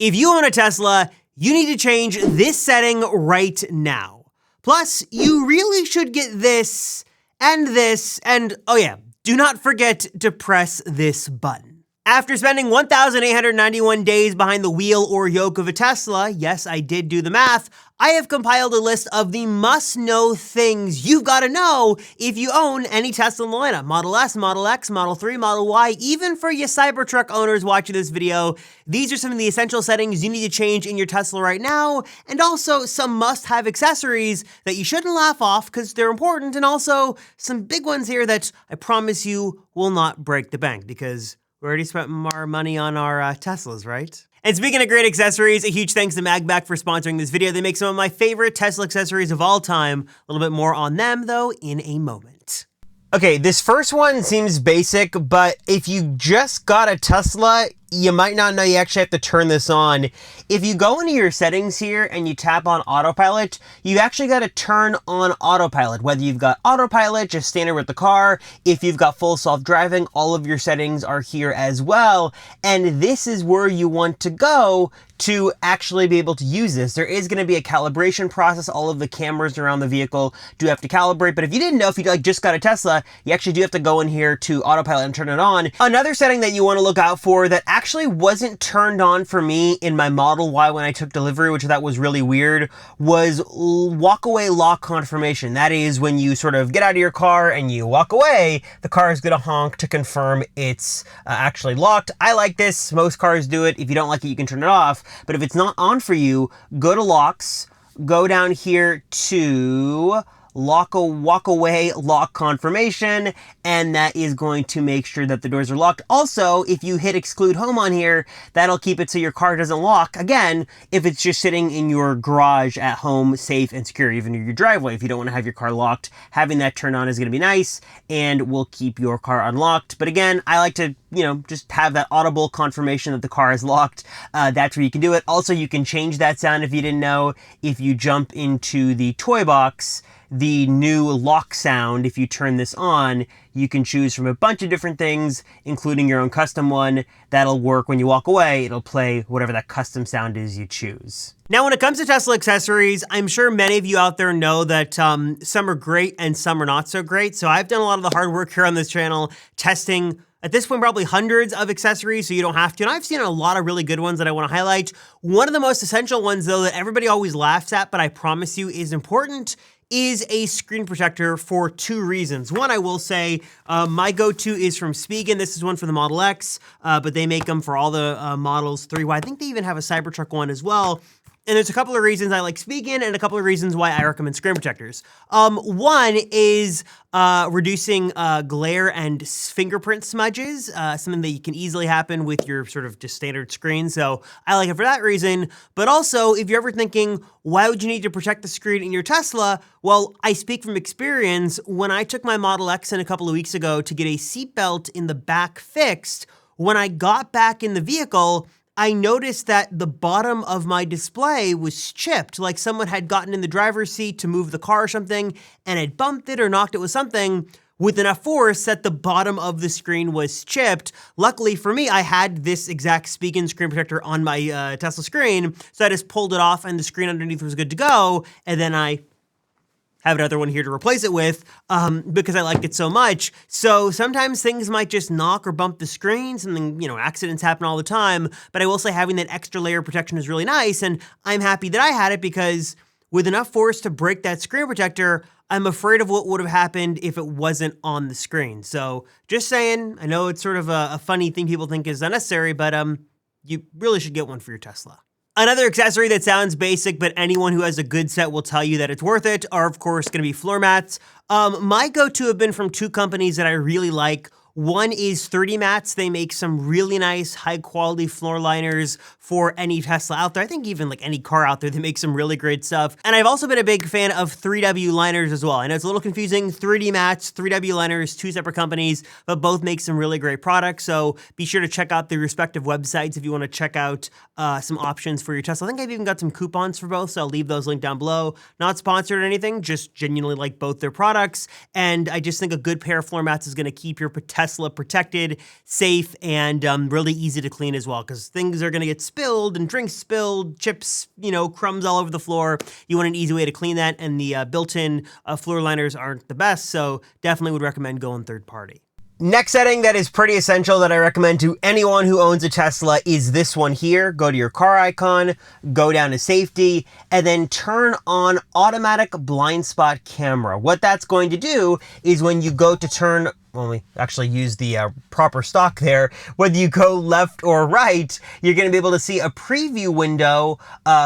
If you own a Tesla, you need to change this setting right now. Plus, you really should get this, and oh yeah, do not forget to press this button. After spending 1,891 days behind the wheel or yoke of a Tesla, yes, I did do the math, I have compiled a list of the must-know things you've got to know if you own any Tesla in the lineup. Model S, Model X, Model 3, Model Y, even for you Cybertruck owners watching this video, these are some of the essential settings you need to change in your Tesla right now, and also some must-have accessories that you shouldn't laugh off because they're important, and also some big ones here that I promise you will not break the bank because we already spent our money on our Teslas, right? And speaking of great accessories, a huge thanks to Magback for sponsoring this video. They make some of my favorite Tesla accessories of all time. A little bit more on them, though, in a moment. Okay, this first one seems basic, but if you just got a Tesla, you might not know you actually have to turn this on. If you go into your settings here and you tap on autopilot, you actually got to turn on autopilot. Whether you've got autopilot, just standard with the car, if you've got full self-driving, all of your settings are here as well. And this is where you want to go to actually be able to use this. There is going to be a calibration process. All of the cameras around the vehicle do have to calibrate. But if you didn't know, if you just got a Tesla, you actually do have to go in here to autopilot and turn it on. Another setting that you want to look out for that actually wasn't turned on for me in my Model Y when I took delivery, which I thought was really weird, was walk-away lock confirmation. That is when you sort of get out of your car and you walk away, the car is going to honk to confirm it's actually locked. I like this. Most cars do it. If you don't like it, you can turn it off. But if it's not on for you, go to locks, go down here to walk away lock confirmation, and that is going to make sure that the doors are locked. Also, if you hit exclude home on here, that'll keep it so your car doesn't lock. Again, if it's just sitting in your garage at home, safe and secure, even in your driveway. If you don't want to have your car locked, having that turned on is going to be nice and will keep your car unlocked. But again, I like to, just have that audible confirmation that the car is locked. That's where you can do it. Also, you can change that sound if you didn't know. If you jump into the toy box, the new lock sound, if you turn this on, you can choose from a bunch of different things, including your own custom one. That'll work when you walk away. It'll play whatever that custom sound is you choose. Now, when it comes to Tesla accessories, I'm sure many of you out there know that some are great and some are not so great. So I've done a lot of the hard work here on this channel, testing at this point, probably hundreds of accessories, so you don't have to. And I've seen a lot of really good ones that I want to highlight. One of the most essential ones, though, that everybody always laughs at, but I promise you is important, is a screen protector for two reasons. One, I will say, my go-to is from Spigen. This is one for the Model X, but they make them for all the Models 3Y. I think they even have a Cybertruck one as well. And there's a couple of reasons I like Spigen and a couple of reasons why I recommend screen protectors. One is reducing glare and fingerprint smudges, something that can easily happen with your sort of just standard screen. So I like it for that reason. But also, if you're ever thinking, why would you need to protect the screen in your Tesla? Well, I speak from experience. When I took my Model X in a couple of weeks ago to get a seatbelt in the back fixed, when I got back in the vehicle, I noticed that the bottom of my display was chipped, like someone had gotten in the driver's seat to move the car or something and had bumped it or knocked it with something with enough force that the bottom of the screen was chipped. Luckily for me, I had this exact Spigen screen protector on my Tesla screen, so I just pulled it off and the screen underneath was good to go, and then I have another one here to replace it with because I liked it so much. So sometimes things might just knock or bump the screen. Something, accidents happen all the time. But I will say having that extra layer of protection is really nice. And I'm happy that I had it because with enough force to break that screen protector, I'm afraid of what would have happened if it wasn't on the screen. So just saying, I know it's sort of a funny thing people think is unnecessary, but you really should get one for your Tesla. Another accessory that sounds basic, but anyone who has a good set will tell you that it's worth it, are of course going to be floor mats. My go-to have been from two companies that I really like. One is 30 Mats. They make some really nice, high-quality floor liners for any Tesla out there. I think even like any car out there, they make some really great stuff. And I've also been a big fan of 3W liners as well. I know it's a little confusing. 3D Mats, 3W liners, two separate companies, but both make some really great products. So be sure to check out the respective websites if you want to check out some options for your Tesla. I think I've even got some coupons for both, so I'll leave those linked down below. Not sponsored or anything, just genuinely like both their products. And I just think a good pair of floor mats is going to keep your Tesla protected, safe, and really easy to clean as well, because things are going to get spilled and drinks spilled, chips, crumbs all over the floor. You want an easy way to clean that, and the built-in floor liners aren't the best, so definitely would recommend going third party. Next setting that is pretty essential that I recommend to anyone who owns a Tesla is this one here. Go to your car icon, go down to safety, and then turn on automatic blind spot camera. What that's going to do is when you go to turn, well, we actually use the proper stock there, whether you go left or right, you're going to be able to see a preview window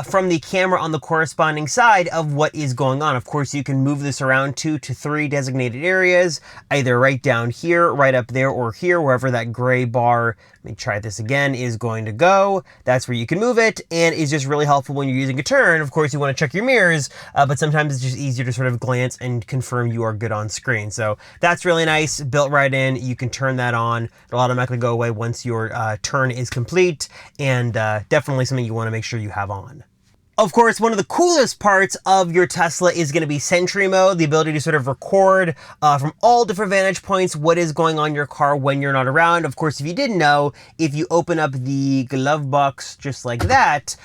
from the camera on the corresponding side of what is going on. Of course, you can move this around 2 to 3 designated areas, either right down here, right up there, or here, wherever that gray bar, let me try this again, is going to go. That's where you can move it, and is just really helpful when you're using a turn. Of course, you want to check your mirrors, but sometimes it's just easier to sort of glance and confirm you are good on screen. So that's really nice. Built right in, you can turn that on. It'll automatically go away once your turn is complete, and definitely something you want to make sure you have on. Of course, one of the coolest parts of your Tesla is going to be Sentry Mode, the ability to sort of record from all different vantage points what is going on in your car when you're not around. Of course, if you didn't know, if you open up the glove box just like that,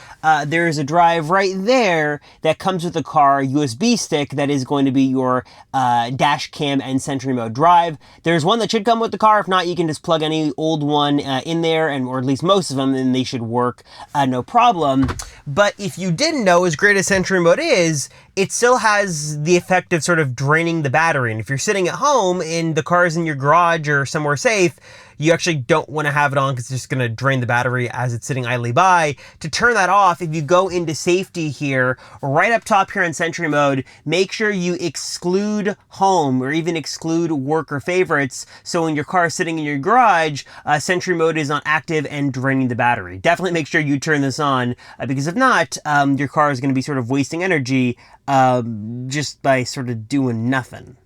there is a drive right there that comes with the car, USB stick, that is going to be your dash cam and Sentry Mode drive. There's one that should come with the car. If not, you can just plug any old one in there, or at least most of them, and they should work no problem. But if you didn't know, as great as Sentry Mode is, it still has the effect of sort of draining the battery. And if you're sitting at home and the car is in your garage or somewhere safe, you actually don't want to have it on because it's just going to drain the battery as it's sitting idly by. To turn that off, if you go into safety here, right up top here in Sentry Mode, make sure you exclude home or even exclude work or favorites. So when your car is sitting in your garage, Sentry Mode is not active and draining the battery. Definitely make sure you turn this on because if not, your car is going to be sort of wasting energy just by sort of doing nothing.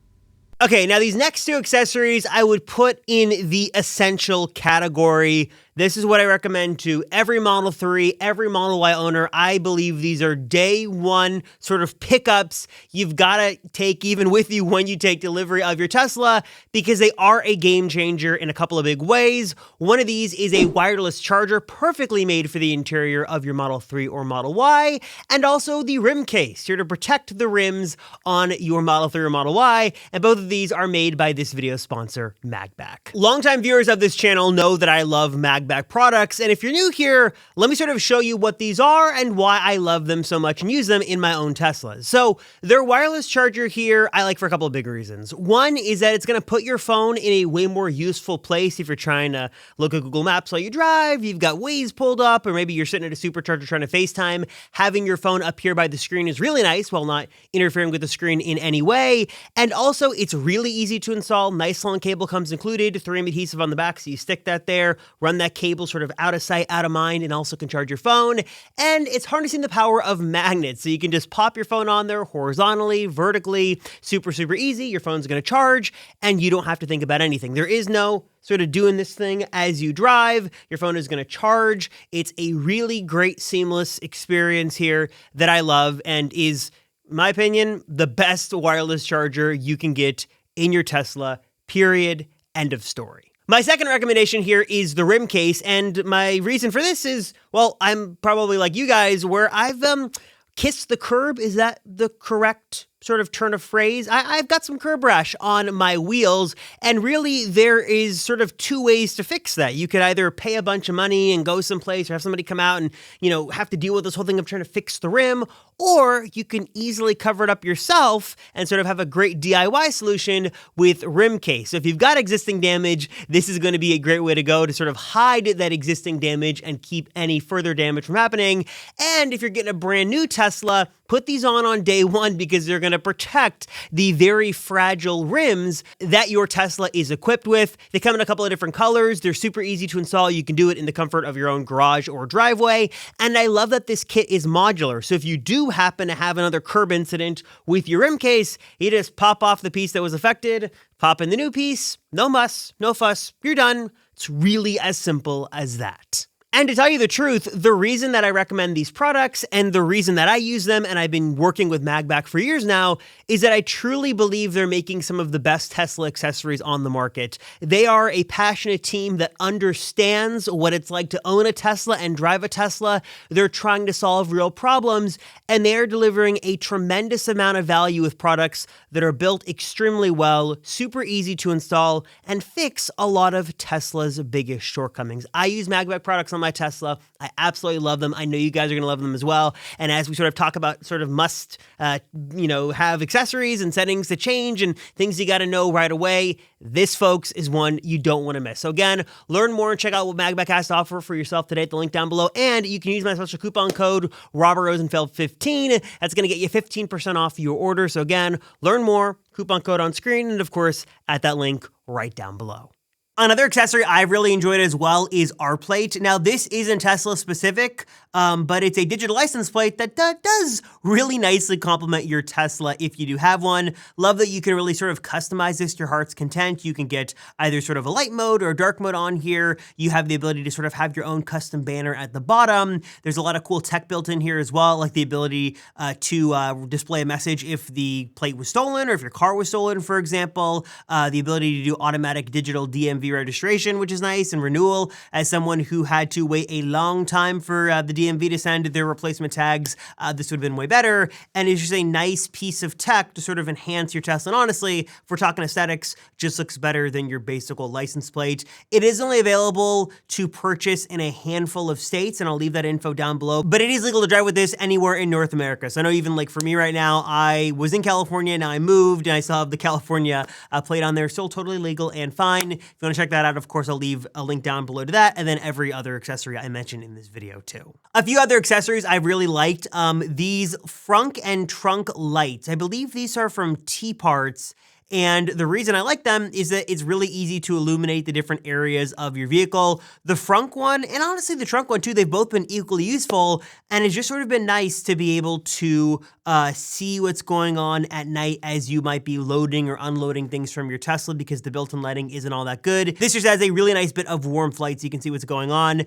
Okay, now these next two accessories I would put in the essential category. This is what I recommend to every Model 3, every Model Y owner. I believe these are day one sort of pickups you've got to take even with you when you take delivery of your Tesla, because they are a game changer in a couple of big ways. One of these is a wireless charger perfectly made for the interior of your Model 3 or Model Y, and also the rim case here to protect the rims on your Model 3 or Model Y, and both of these are made by this video sponsor, Magback. Longtime viewers of this channel know that I love Magback products, and if you're new here, let me sort of show you what these are and why I love them so much and use them in my own Teslas. So their wireless charger here I like for a couple of big reasons. One is that it's going to put your phone in a way more useful place if you're trying to look at Google Maps while you drive, you've got Waze pulled up, or maybe you're sitting at a supercharger trying to FaceTime. Having your phone up here by the screen is really nice while not interfering with the screen in any way. And also, it's really easy to install. Nice long cable comes included, 3M adhesive on the back, so you stick that there, run that cable sort of out of sight, out of mind, and also can charge your phone. And it's harnessing the power of magnets, so you can just pop your phone on there horizontally, vertically, super easy. Your phone's going to charge, and you don't have to think about anything. There is no sort of doing this thing as you drive. Your phone is going to charge. It's a really great, seamless experience here that I love, and is, in my opinion, the best wireless charger you can get in your Tesla, period, end of story. My second recommendation here is the rim case, and my reason for this is, well, I'm probably like you guys where I've kissed the curb. Is that the correct sort of turn of phrase? I've got some curb rash on my wheels, and really there is sort of two ways to fix that. You could either pay a bunch of money and go someplace, or have somebody come out and, have to deal with this whole thing of trying to fix the rim, or you can easily cover it up yourself and sort of have a great DIY solution with rim case. So if you've got existing damage, this is going to be a great way to go to sort of hide that existing damage and keep any further damage from happening. And if you're getting a brand new Tesla, put these on day one, because they're going to protect the very fragile rims that your Tesla is equipped with. They come in a couple of different colors. They're super easy to install. You can do it in the comfort of your own garage or driveway. And I love that this kit is modular. So if you do happen to have another curb incident with your rim case, you just pop off the piece that was affected, pop in the new piece, no muss, no fuss, you're done. It's really as simple as that. And to tell you the truth, the reason that I recommend these products and the reason that I use them, and I've been working with Magback for years now, is that I truly believe they're making some of the best Tesla accessories on the market. They are a passionate team that understands what it's like to own a Tesla and drive a Tesla. They're trying to solve real problems, and they are delivering a tremendous amount of value with products that are built extremely well, super easy to install, and fix a lot of Tesla's biggest shortcomings. I use Magback products on my Tesla. I absolutely love them. I know you guys are going to love them as well. And as we sort of talk about sort of must, have accessories and settings to change and things you got to know right away, this, folks, is one you don't want to miss. So again, learn more and check out what Magback has to offer for yourself today at the link down below. And you can use my special coupon code RobertRosenfeld15. That's going to get you 15% off your order. So again, learn more, coupon code on screen, and of course, at that link right down below. Another accessory I've really enjoyed as well is our plate. Now, this isn't Tesla specific, but it's a digital license plate that does really nicely complement your Tesla if you do have one. Love that you can really sort of customize this to your heart's content. You can get either sort of a light mode or a dark mode on here. You have the ability to sort of have your own custom banner at the bottom. There's a lot of cool tech built in here as well, like the ability to display a message if the plate was stolen or if your car was stolen, for example. The ability to do automatic digital DMV registration, which is nice, and renewal. As someone who had to wait a long time for the DMV to send their replacement tags, this would have been way better. And it's just a nice piece of tech to sort of enhance your Tesla. And honestly, if we're talking aesthetics, just looks better than your basic license plate. It is only available to purchase in a handful of states, and I'll leave that info down below. But it is legal to drive with this anywhere in North America. So I know even like for me right now, I was in California, now I moved, and I still have the California plate on there. Still totally legal and fine. If you want to check that out, of course, I'll leave a link down below to that, and then every other accessory I mentioned in this video too. A few other accessories I really liked, these frunk and trunk lights. I believe these are from T-Parts. And the reason I like them is that it's really easy to illuminate the different areas of your vehicle. The frunk one, and honestly the trunk one too, they've both been equally useful, and it's just sort of been nice to be able to see what's going on at night as you might be loading or unloading things from your Tesla because the built-in lighting isn't all that good. This just adds a really nice bit of warmth light so you can see what's going on.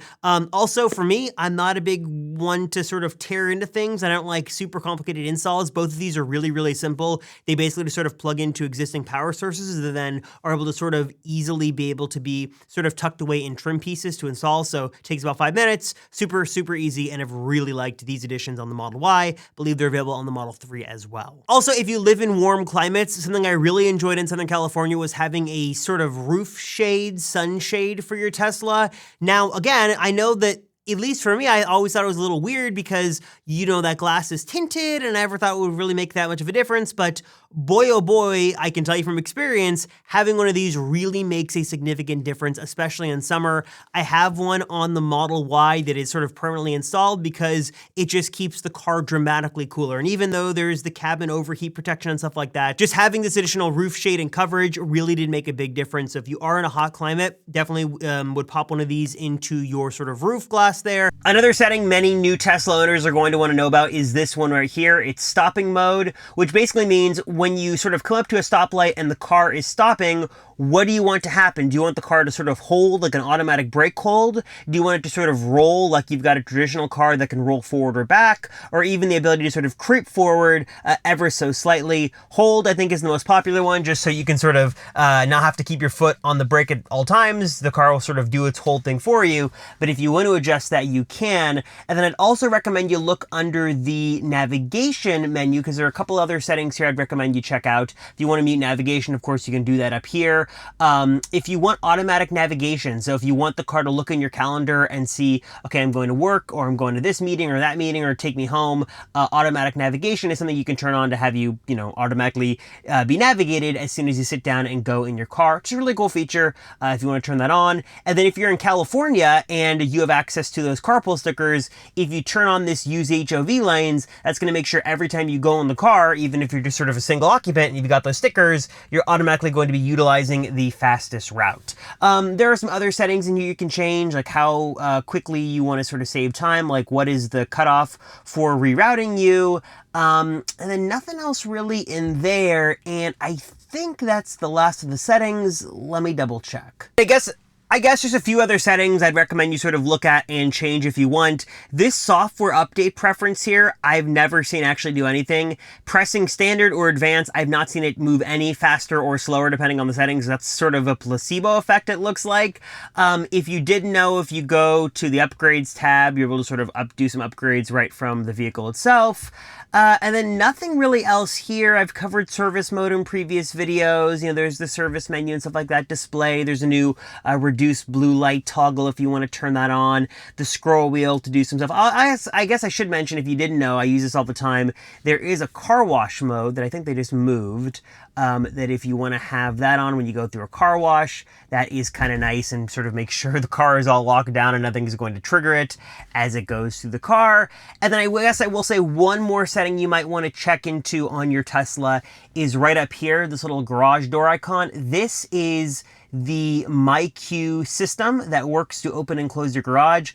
Also for me, I'm not a big one to sort of tear into things. I don't like super complicated installs. Both of these are really, really simple. They basically just sort of plug into existing power sources that then are able to sort of easily be able to be sort of tucked away in trim pieces to install. So it takes about 5 minutes, super, super easy, and I've really liked these additions on the Model Y. I believe they're available on the Model 3 as well. Also, if you live in warm climates, something I really enjoyed in Southern California was having a sort of roof shade, sunshade for your Tesla. Now, again, I know that at least for me, I always thought it was a little weird because, that glass is tinted and I never thought it would really make that much of a difference. But boy, oh boy, I can tell you from experience, having one of these really makes a significant difference, especially in summer. I have one on the Model Y that is sort of permanently installed because it just keeps the car dramatically cooler. And even though there's the cabin overheat protection and stuff like that, just having this additional roof shade and coverage really did make a big difference. So if you are in a hot climate, definitely would pop one of these into your sort of roof glass there. Another setting many new Tesla owners are going to want to know about is this one right here. It's stopping mode, which basically means when you sort of come up to a stoplight and the car is stopping, what do you want to happen? Do you want the car to sort of hold like an automatic brake hold? Do you want it to sort of roll like you've got a traditional car that can roll forward or back? Or even the ability to sort of creep forward ever so slightly? Hold, I think, is the most popular one, just so you can sort of not have to keep your foot on the brake at all times. The car will sort of do its whole thing for you. But if you want to adjust that, you can. And then I'd also recommend you look under the navigation menu because there are a couple other settings here I'd recommend you check out. If you want to mute navigation, of course, you can do that up here. If you want automatic navigation, so if you want the car to look in your calendar and see, okay, I'm going to work, or I'm going to this meeting or that meeting, or take me home, automatic navigation is something you can turn on to have you, automatically be navigated as soon as you sit down and go in your car. It's a really cool feature if you want to turn that on. And then if you're in California and you have access to those carpool stickers, if you turn on this use HOV lanes, that's going to make sure every time you go in the car, even if you're just sort of a single occupant and you've got those stickers, you're automatically going to be utilizing the fastest route. There are some other settings in here you can change, like how quickly you want to sort of save time, like what is the cutoff for rerouting you, and then nothing else really in there, and I think that's the last of the settings. Let me double check. I guess I guess just a few other settings I'd recommend you sort of look at and change if you want. This software update preference here, I've never seen actually do anything. Pressing standard or advanced, I've not seen it move any faster or slower depending on the settings. That's sort of a placebo effect, it looks like. If you didn't know, if you go to the upgrades tab, you're able to sort of do some upgrades right from the vehicle itself. And then nothing really else here. I've covered service mode in previous videos. You know, there's the service menu and stuff like that. Display. There's a new reduced blue light toggle if you want to turn that on. The scroll wheel to do some stuff. I guess I should mention, if you didn't know, I use this all the time. There is a car wash mode that I think they just moved. That if you want to have that on when you go through a car wash, that is kind of nice, and sort of make sure the car is all locked down and nothing is going to trigger it as it goes through the car. And then I guess I will say one more setting you might want to check into on your Tesla is right up here, this little garage door icon. This is the MyQ system that works to open and close your garage.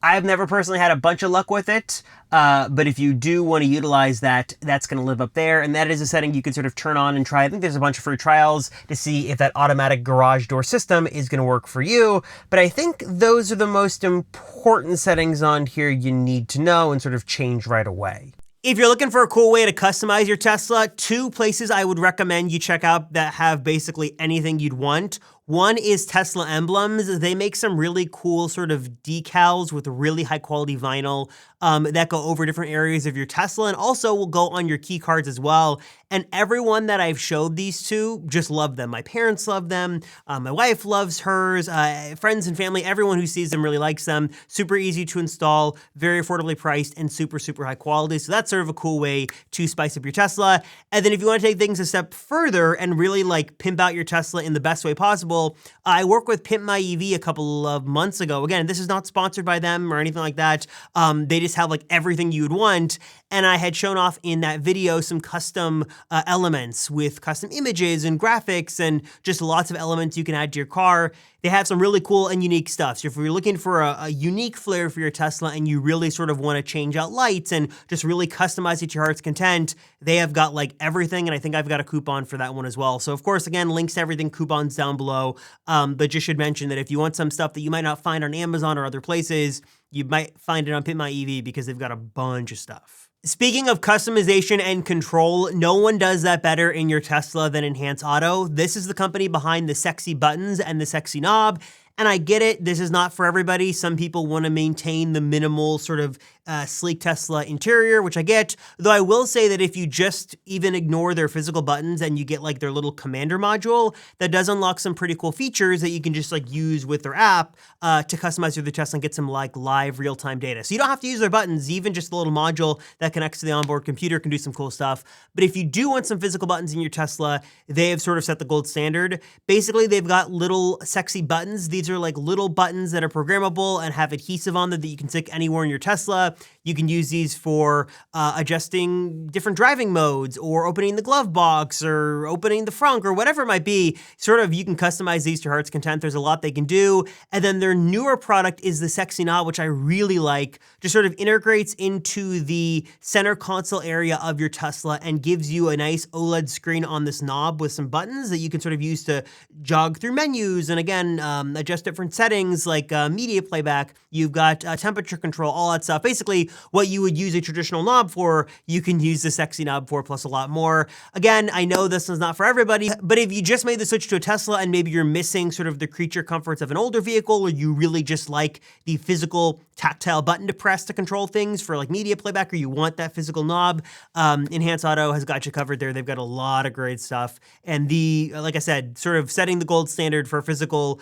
I've never personally had a bunch of luck with it, but if you do want to utilize that, that's going to live up there, and that is a setting you can sort of turn on and try. I think there's a bunch of free trials to see if that automatic garage door system is going to work for you, but I think those are the most important settings on here you need to know and sort of change right away. If you're looking for a cool way to customize your Tesla, two places I would recommend you check out that have basically anything you'd want. One is Tesla Emblems. They make some really cool sort of decals with really high quality vinyl that go over different areas of your Tesla, and also will go on your key cards as well. And everyone that I've showed these to just love them. My parents love them. My wife loves hers. Friends and family, everyone who sees them really likes them. Super easy to install, very affordably priced, and super, super high quality. So that's sort of a cool way to spice up your Tesla. And then if you want to take things a step further and really like pimp out your Tesla in the best way possible, I worked with Pimp My EV a couple of months ago. Again, this is not sponsored by them or anything like that. They just have like everything you would want. And I had shown off in that video some custom elements with custom images and graphics and just lots of elements you can add to your car. They have some really cool and unique stuff. So if you're looking for a unique flair for your Tesla and you really sort of want to change out lights and just really customize it to your heart's content, they have got like everything, and I think I've got a coupon for that one as well. So of course, again, links to everything, coupons down below. But just should mention that if you want some stuff that you might not find on Amazon or other places, you might find it on Pimp My EV because they've got a bunch of stuff. Speaking of customization and control, no one does that better in your Tesla than Enhance Auto. This is the company behind the sexy buttons and the sexy knob. And I get it, this is not for everybody. Some people want to maintain the minimal sort of sleek Tesla interior, which I get. Though I will say that if you just even ignore their physical buttons and you get like their little commander module, that does unlock some pretty cool features that you can just like use with their app to customize your Tesla and get some like live real-time data. So you don't have to use their buttons, even just the little module that connects to the onboard computer can do some cool stuff. But if you do want some physical buttons in your Tesla, they have sort of set the gold standard. Basically, they've got little sexy buttons. These are like little buttons that are programmable and have adhesive on them that you can stick anywhere in your Tesla. You can use these for adjusting different driving modes or opening the glove box or opening the frunk or whatever it might be. Sort of, you can customize these to your heart's content. There's a lot they can do. And then their newer product is the Sexy Knob, which I really like. Just sort of integrates into the center console area of your Tesla and gives you a nice OLED screen on this knob with some buttons that you can sort of use to jog through menus and again, adjust different settings like media playback. You've got temperature control, all that stuff. Basically, what you would use a traditional knob for, you can use the Sexy Knob for, plus a lot more. Again, I know this is not for everybody, but if you just made the switch to a Tesla and maybe you're missing sort of the creature comforts of an older vehicle, or you really just like the physical tactile button to press to control things for like media playback, or you want that physical knob, Enhance Auto has got you covered there. They've got a lot of great stuff. And like I said, sort of setting the gold standard for physical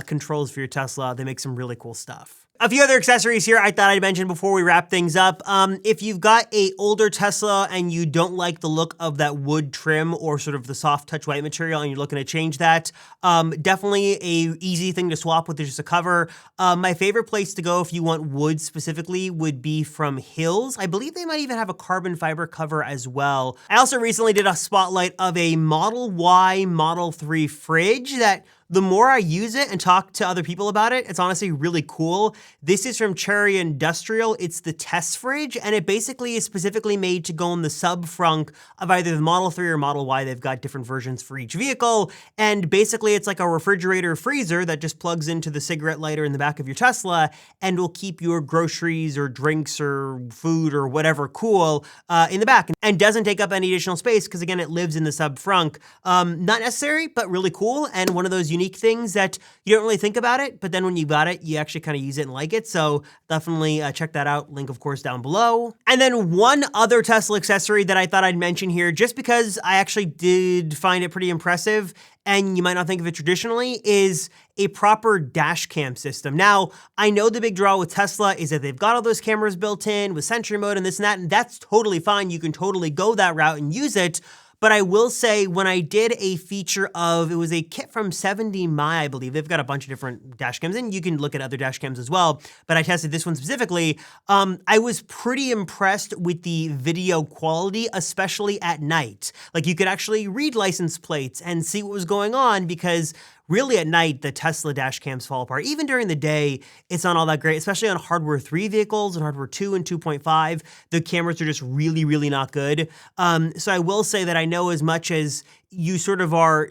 controls for your Tesla. They make some really cool stuff. A few other accessories here I thought I'd mention before we wrap things up. If you've got a older Tesla and you don't like the look of that wood trim or sort of the soft touch white material and you're looking to change that, definitely a easy thing to swap with just a cover. My favorite place to go if you want wood specifically would be from Hills. I believe they might even have a carbon fiber cover as well. I also recently did a spotlight of a Model Y Model 3 fridge that the more I use it and talk to other people about it, it's honestly really cool. This is from Cherry Industrial. It's the test fridge, and it basically is specifically made to go in the sub-frunk of either the Model 3 or Model Y. They've got different versions for each vehicle, and basically it's like a refrigerator freezer that just plugs into the cigarette lighter in the back of your Tesla and will keep your groceries or drinks or food or whatever cool in the back, and doesn't take up any additional space because, again, it lives in the sub-frunk. Not necessary, but really cool, and one of those unique things that you don't really think about it, but then when you got it, you actually kind of use it and like it, so definitely check that out. Link, of course, down below. And then one other Tesla accessory that I thought I'd mention here, just because I actually did find it pretty impressive, and you might not think of it traditionally, is a proper dash cam system. Now, I know the big draw with Tesla is that they've got all those cameras built in with Sentry Mode and this and that, and that's totally fine. You can totally go that route and use it. But I will say, when I did a feature of, it was a kit from 70 My, I believe. They've got a bunch of different dash cams, and you can look at other dash cams as well. But I tested this one specifically. I was pretty impressed with the video quality, especially at night. Like, you could actually read license plates and see what was going on, because really at night, the Tesla dash cams fall apart. Even during the day, it's not all that great, especially on Hardware 3 vehicles and Hardware 2 and 2.5. The cameras are just really, really not good. So I will say that I know, as much as you sort of are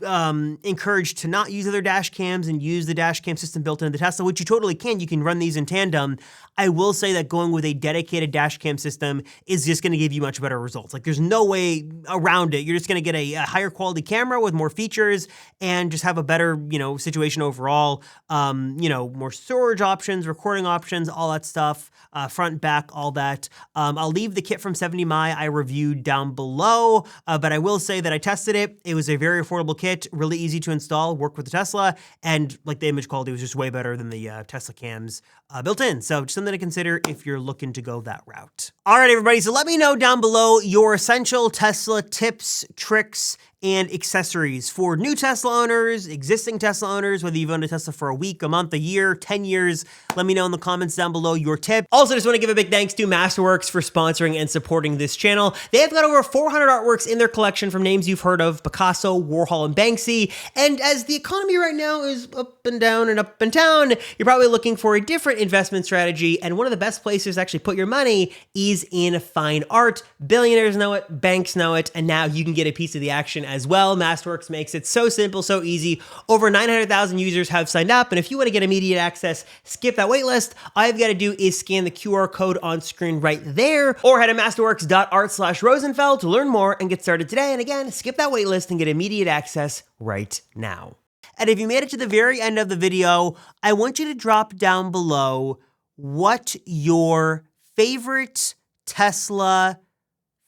encouraged to not use other dash cams and use the dash cam system built into the Tesla, which you totally can. You can run these in tandem. I will say that going with a dedicated dash cam system is just going to give you much better results. Like, there's no way around it. You're just going to get a higher quality camera with more features and just have a better, situation overall. More storage options, recording options, all that stuff, front, back, all that. I'll leave the kit from 70 My I reviewed down below, but I will say that I tested it. It was a very affordable kit, really easy to install, work with the Tesla, and like the image quality was just way better than the Tesla cams built in. So just something to consider if you're looking to go that route. All right, everybody, so let me know down below your essential Tesla tips, tricks, and accessories for new Tesla owners, existing Tesla owners, whether you've owned a Tesla for a week, a month, a year, 10 years. Let me know in the comments down below your tip. Also, just want to give a big thanks to Masterworks for sponsoring and supporting this channel. They have got over 400 artworks in their collection from names you've heard of: Picasso, Warhol, and Banksy. And as the economy right now is up and down and up and down, you're probably looking for a different investment strategy. And one of the best places to actually put your money is in fine art. Billionaires know it, banks know it, and now you can get a piece of the action as well. Masterworks makes it so simple, so easy. Over 900,000 users have signed up, and if you want to get immediate access, skip that wait list. All you've got to do is scan the QR code on screen right there, or head to masterworks.art/Rosenfeld to learn more and get started today. And again, skip that wait list and get immediate access right now. And if you made it to the very end of the video, I want you to drop down below what your favorite Tesla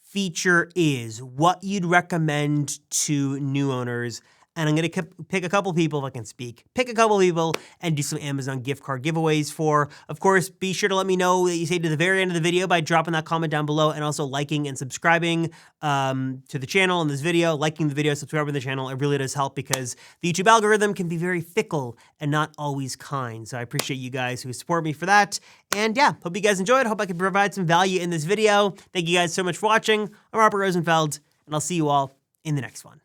feature is, what you'd recommend to new owners. And I'm going to pick a couple people, if I can speak, pick a couple people and do some Amazon gift card giveaways for. Of course, be sure to let me know that you say to the very end of the video by dropping that comment down below, and also liking and subscribing to the channel and this video. Liking the video, subscribing to the channel, it really does help, because the YouTube algorithm can be very fickle and not always kind. So I appreciate you guys who support me for that. And yeah, hope you guys enjoyed. Hope I could provide some value in this video. Thank you guys so much for watching. I'm Robert Rosenfeld, and I'll see you all in the next one.